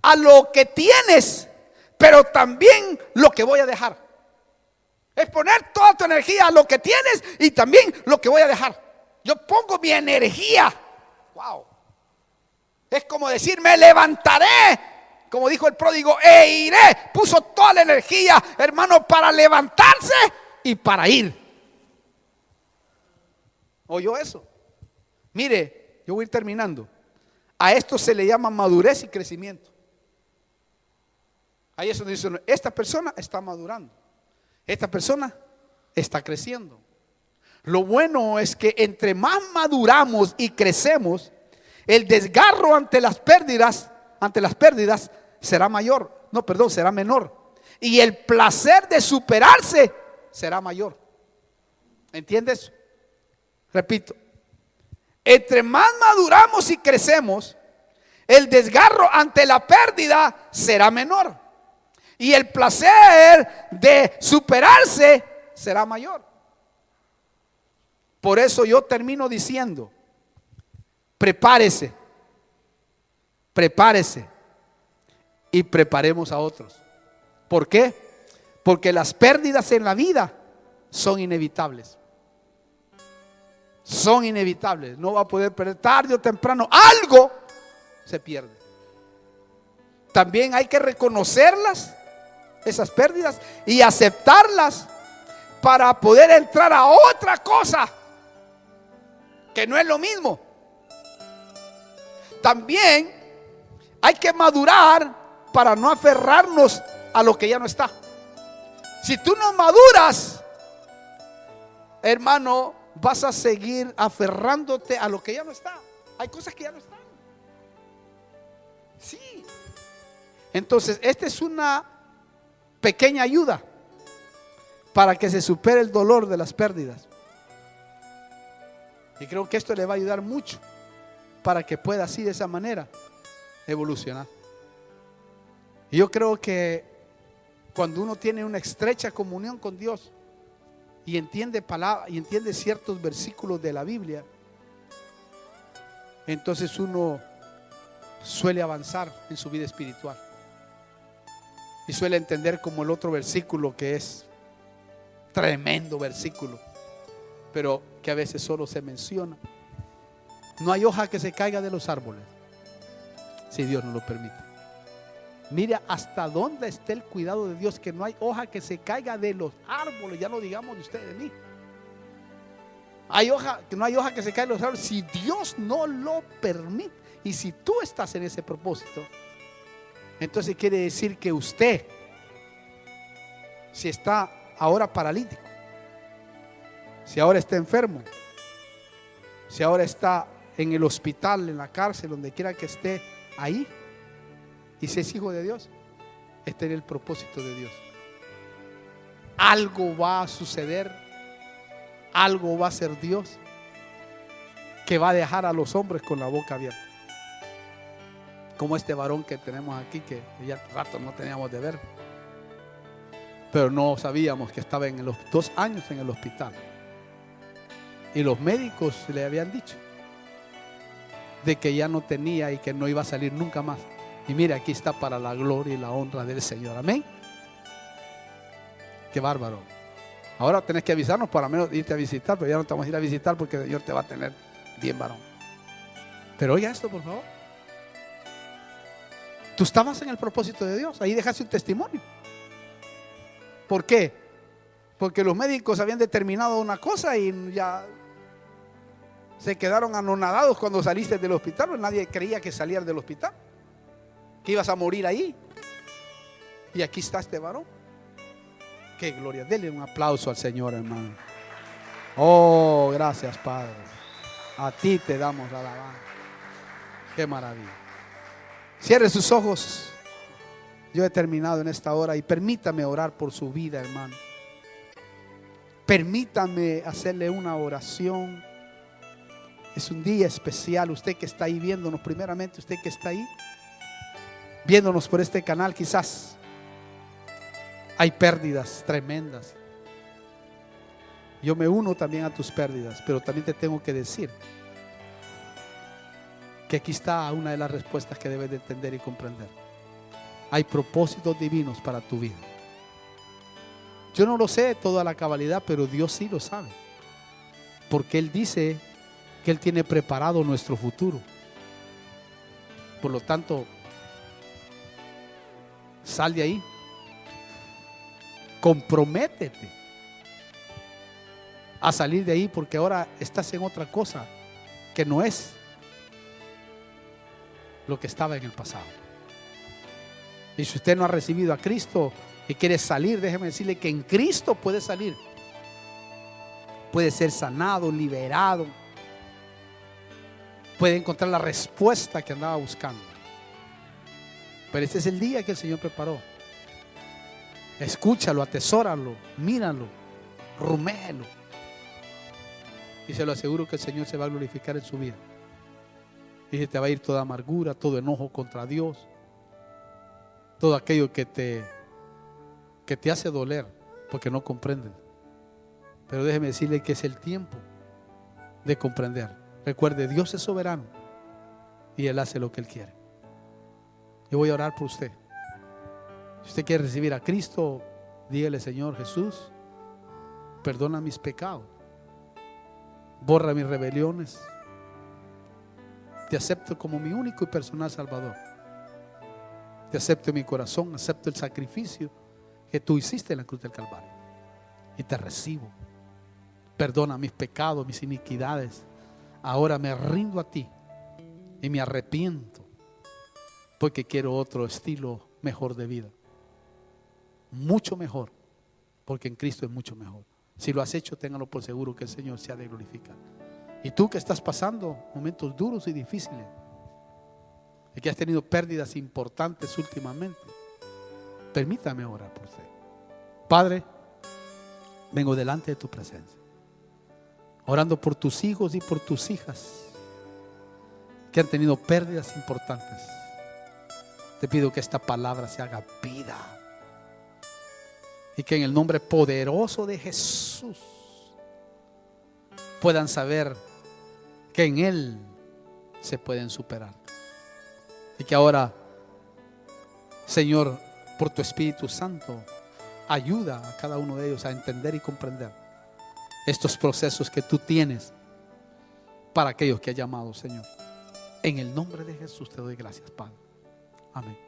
a lo que tienes, pero también lo que voy a dejar. Es poner toda tu energía a lo que tienes y también lo que voy a dejar. Yo pongo mi energía. Wow. Es como decir, me levantaré, como dijo el pródigo, e iré. Puso toda la energía, hermano, para levantarse y para ir. ¿Oyó eso? Mire, yo voy a ir terminando. A esto se le llama madurez y crecimiento. Ahí eso dice, esta persona está madurando, esta persona está creciendo. Lo bueno es que entre más maduramos y crecemos, el desgarro ante las pérdidas será mayor. No, perdón, será menor. Y el placer de superarse será mayor. ¿Entiendes? Repito, entre más maduramos y crecemos, el desgarro ante la pérdida será menor. Y el placer de superarse será mayor. Por eso yo termino diciendo, prepárese y preparemos a otros. ¿Por qué? Porque las pérdidas en la vida son inevitables. Son inevitables. No va a poder perder, tarde o temprano algo se pierde. También hay que reconocerlas, esas pérdidas, y aceptarlas para poder entrar a otra cosa que no es lo mismo. También hay que madurar para no aferrarnos a lo que ya no está. Si tú no maduras, hermano, vas a seguir aferrándote a lo que ya no está. Hay cosas que ya no están. Sí. Entonces, esta es una pequeña ayuda para que se supere el dolor de las pérdidas. Y creo que esto le va a ayudar mucho para que pueda así, de esa manera, evolucionar. Y yo creo que cuando uno tiene una estrecha comunión con Dios y entiende palabras y entiende ciertos versículos de la Biblia, entonces uno suele avanzar en su vida espiritual y suele entender como el otro versículo, que es tremendo versículo, pero que a veces solo se menciona. No hay hoja que se caiga de los árboles si Dios no lo permite. Mira hasta dónde está el cuidado de Dios, que no hay hoja que se caiga de los árboles. Ya no digamos de usted, de mí. No hay hoja que se caiga de los árboles si Dios no lo permite. Y si tú estás en ese propósito, entonces quiere decir que usted, si está ahora paralítico, si ahora está enfermo, si ahora está en el hospital, en la cárcel, donde quiera que esté, ahí, y si es hijo de Dios, está en el propósito de Dios. Algo va a suceder, algo va a hacer Dios, que va a dejar a los hombres con la boca abierta. Como este varón que tenemos aquí, que ya rato no teníamos de ver, pero no sabíamos que estaba en los 2 años en el hospital. Y los médicos le habían dicho de que ya no tenía y que no iba a salir nunca más. Y mire, aquí está para la gloria y la honra del Señor. Amén. Qué bárbaro. Ahora tenés que avisarnos para menos irte a visitar, pero ya no te vamos a ir a visitar porque el Señor te va a tener bien varón. Pero oiga esto, por favor. Tú estabas en el propósito de Dios. Ahí dejaste un testimonio. ¿Por qué? Porque los médicos habían determinado una cosa y ya se quedaron anonadados cuando saliste del hospital. Pues nadie creía que salías del hospital, que ibas a morir ahí. Y aquí está este varón. Qué gloria. Dele un aplauso al Señor, hermano. Oh, gracias, Padre. A ti te damos la alabanza. Qué maravilla. Cierre sus ojos. Yo he terminado en esta hora y permítame orar por su vida, hermano. Permítame hacerle una oración. Es un día especial. Usted que está ahí viéndonos, primeramente usted que está ahí viéndonos por este canal, quizás hay pérdidas tremendas. Yo me uno también a tus pérdidas, pero también te tengo que decir que aquí está una de las respuestas que debes de entender y comprender. Hay propósitos divinos para tu vida. Yo no lo sé toda la cabalidad, pero Dios sí lo sabe, porque Él dice que Él tiene preparado nuestro futuro. Por lo tanto, sal de ahí, comprométete a salir de ahí, porque ahora estás en otra cosa que no es lo que estaba en el pasado. Y si usted no ha recibido a Cristo y quiere salir, déjeme decirle que en Cristo puede salir, puede ser sanado, liberado, puede encontrar la respuesta que andaba buscando. Pero este es el día que el Señor preparó. Escúchalo, atesóralo, míralo, ruméelo, y se lo aseguro que el Señor se va a glorificar en su vida. Y se te va a ir toda amargura, todo enojo contra Dios, todo aquello que te hace doler porque no comprendes. Pero déjeme decirle que es el tiempo de comprender. Recuerde, Dios es soberano y Él hace lo que Él quiere. Yo voy a orar por usted. Si usted quiere recibir a Cristo, dígale: Señor Jesús, perdona mis pecados, borra mis rebeliones. Te acepto como mi único y personal Salvador. Te acepto en mi corazón, acepto el sacrificio que tú hiciste en la cruz del Calvario. Y te recibo. Perdona mis pecados, mis iniquidades. Ahora me rindo a ti y me arrepiento, porque quiero otro estilo mejor de vida. Mucho mejor, porque en Cristo es mucho mejor. Si lo has hecho, téngalo por seguro que el Señor se ha de glorificar. Y tú que estás pasando momentos duros y difíciles, y que has tenido pérdidas importantes últimamente, permítame orar por usted. Padre, vengo delante de tu presencia, orando por tus hijos y por tus hijas que han tenido pérdidas importantes. Te pido que esta palabra se haga vida y que en el nombre poderoso de Jesús puedan saber que en Él se pueden superar. Y que ahora, Señor, por tu Espíritu Santo, ayuda a cada uno de ellos a entender y comprender estos procesos que tú tienes para aquellos que has llamado, Señor. En el nombre de Jesús te doy gracias, Padre. Amén.